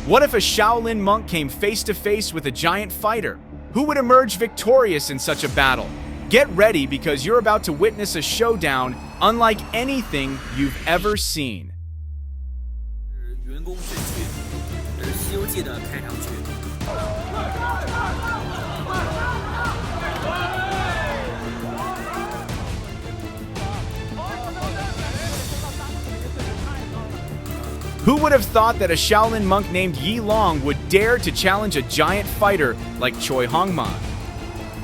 What if a Shaolin monk came face to face with a giant fighter? Who would emerge victorious in such a battle? Get ready because you're about to witness a showdown unlike anything you've ever seen. 员工神区，这是《西游记》的开场曲。Who would have thought that a Shaolin monk named Yi Long would dare to challenge a giant fighter like Choi Hongman?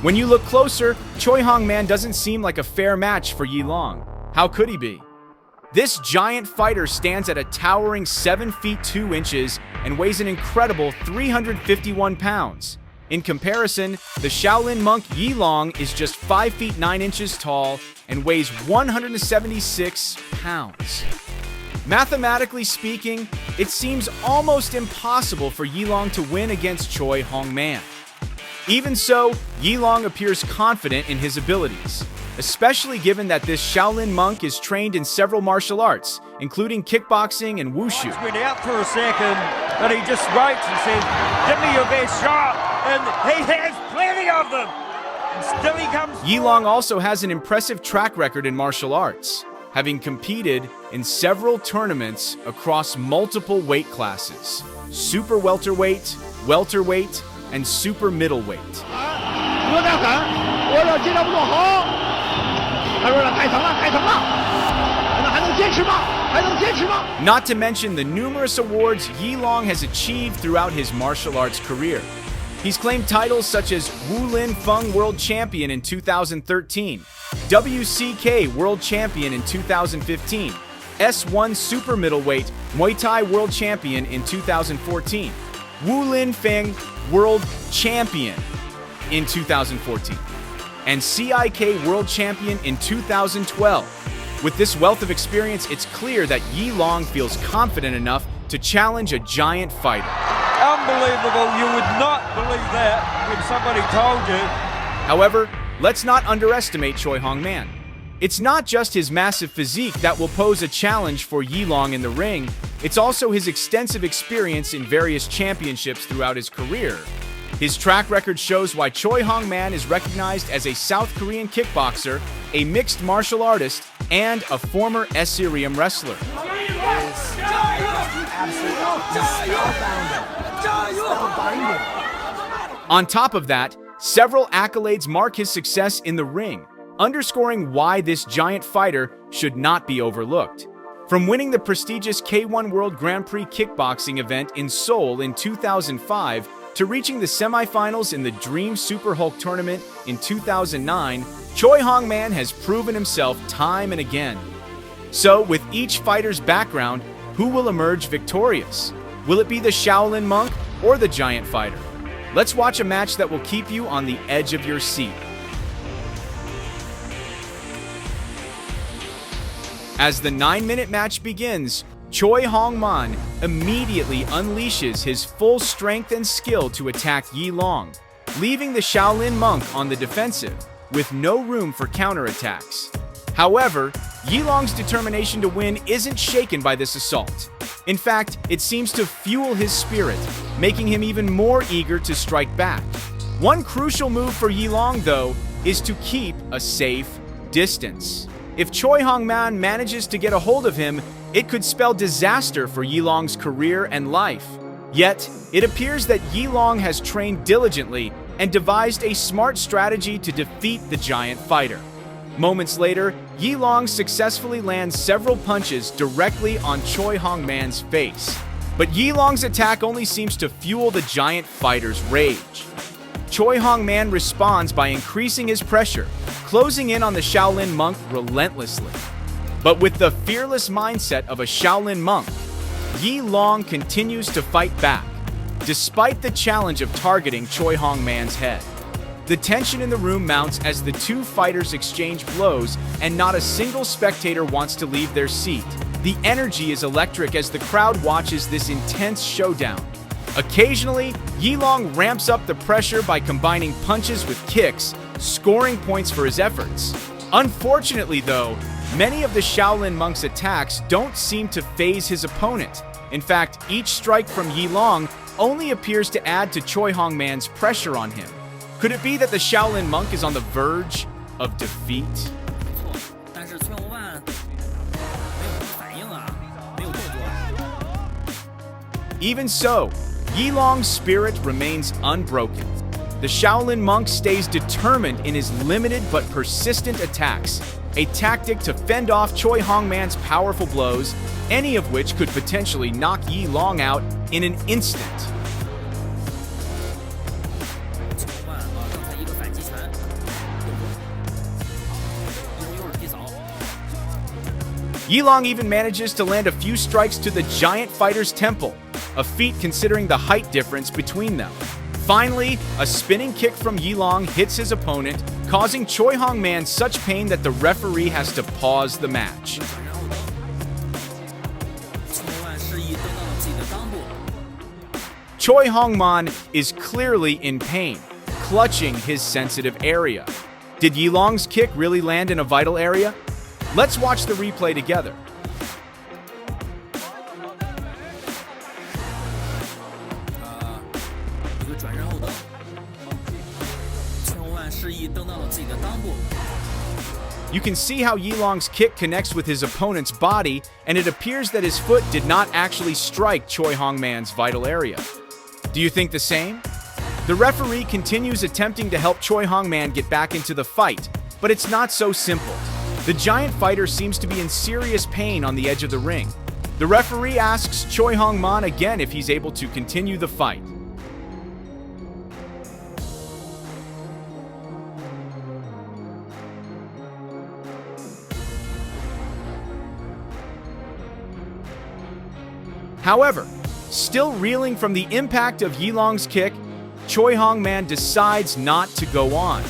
When you look closer, Choi Hongman doesn't seem like a fair match for Yi Long. How could he be? This giant fighter stands at a towering 7 feet 2 inches and weighs an incredible 351 pounds. In comparison, the Shaolin monk Yi Long is just 5 feet 9 inches tall and weighs 176 pounds. Mathematically speaking, it seems almost impossible for Yi Long to win against Choi Hongman. Even so, Yi Long appears confident in his abilities, especially given that this Shaolin monk is trained in several martial arts, including kickboxing and wushu. Went out for a second, and he just waits and says, "Give me your best shot," and he has plenty of them. And still he comes. Yi Long also has an impressive track record in martial arts, having competed in several tournaments across multiple weight classes: super welterweight, welterweight, and super middleweight. Not to mention the numerous awards Yi Long has achieved throughout his martial arts career. He's claimed titles such as Wulin Feng World Champion in 2013, WCK World Champion in 2015, S1 Super Middleweight Muay Thai World Champion in 2014, Wulin Feng World Champion in 2014, and CIK World Champion in 2012. With this wealth of experience, it's clear that Yi Long feels confident enough to challenge a giant fighter. Unbelievable. You would not believe that when somebody told you. However, let's not underestimate Choi Hongman. It's not just his massive physique that will pose a challenge for Yi Long in the ring, it's also his extensive experience in various championships throughout his career. His track record shows why Choi Hongman is recognized as a South Korean kickboxer, a mixed martial artist, and a former SCRIM wrestler. On top of that, several accolades mark his success in the ring, underscoring why this giant fighter should not be overlooked. From winning the prestigious K1 World Grand Prix kickboxing event in Seoul in 2005 to reaching the semifinals in the Dream Super Hulk tournament in 2009, Choi Hongman has proven himself time and again. So, with each fighter's background, who will emerge victorious? Will it be the Shaolin monk or the giant fighter? Let's watch a match that will keep you on the edge of your seat. As the 9-minute match begins, Choi Hongman immediately unleashes his full strength and skill to attack Yi Long, leaving the Shaolin monk on the defensive, with no room for counterattacks. However, Yi Long's determination to win isn't shaken by this assault. In fact, it seems to fuel his spirit, making him even more eager to strike back. One crucial move for Yi Long, though, is to keep a safe distance. If Choi Hongman manages to get a hold of him, it could spell disaster for Yi Long's career and life. Yet, it appears that Yi Long has trained diligently and devised a smart strategy to defeat the giant fighter. Moments later, Yi Long successfully lands several punches directly on Choi Hongman's face. But Yi Long's attack only seems to fuel the giant fighter's rage. Choi Hongman responds by increasing his pressure, closing in on the Shaolin monk relentlessly. But with the fearless mindset of a Shaolin monk, Yi Long continues to fight back, despite the challenge of targeting Choi Hongman's head. The tension in the room mounts as the two fighters exchange blows, and not a single spectator wants to leave their seat. The energy is electric as the crowd watches this intense showdown. Occasionally, Yi Long ramps up the pressure by combining punches with kicks, scoring points for his efforts. Unfortunately, though, many of the Shaolin monk's attacks don't seem to faze his opponent, In fact, each strike from Yi Long only appears to add to Choi Hong-man's pressure on him. Could it be that the Shaolin monk is on the verge of defeat? 不错，但是崔洪万没有什么反应啊，没有动作啊。 Even so, Yi Long's spirit remains unbroken. The Shaolin monk stays determined in his limited but persistent attacks, a tactic to fend off Choi Hong-man's powerful blows, any of which could potentially knock Yi Long out in an instant. 崔洪万刚才一个反击拳，动作，又是踢扫。 Yi Long even manages to land a few strikes to the giant fighter's temple, a feat considering the height difference between them. Finally, a spinning kick from Yi Long hits his opponent, causing Choi Hong-man such pain that the referee has to pause the match. 然后崔洪万示意登到了自己的裆部。 Choi Hong-man is clearly in pain, clutching his sensitive area. Did Yi Long's kick really land in a vital area? Let's watch the replay together. 一个转身后蹬，崔洪万示意蹬到了自己的裆部。 You can see how Yi Long's kick connects with his opponent's body, and it appears that his foot did not actually strike Choi Hong-man's vital area. Do you think the same? The referee continues attempting to help Choi Hong-man get back into the fight, but it's not so simple. The giant fighter seems to be in serious pain on the edge of the ring. The referee asks Choi Hong-man again if he's able to continue the fight. However, still reeling from the impact of Yi Long's kick, Choi Hong-man decides not to go on.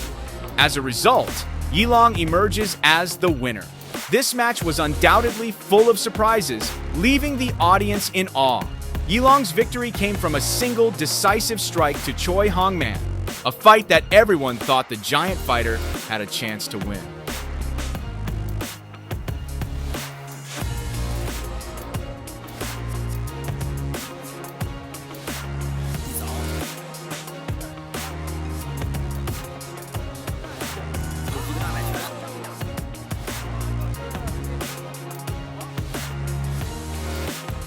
As a result, Yi Long emerges as the winner. This match was undoubtedly full of surprises, leaving the audience in awe. Yi Long's victory came from a single decisive strike to Choi Hong-man, a fight that everyone thought the giant fighter had a chance to win. 踢扫，有一个大摆拳。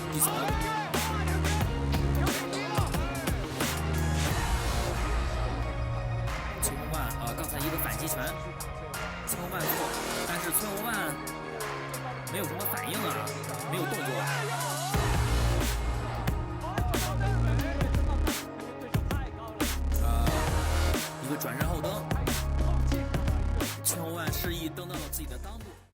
踢扫，崔洪万刚才一个反击拳，崔洪万不错，但是崔洪万没有什么反应啊，没有动作啊。 一个转身后蹬，崔洪万示意蹬到了自己的裆部。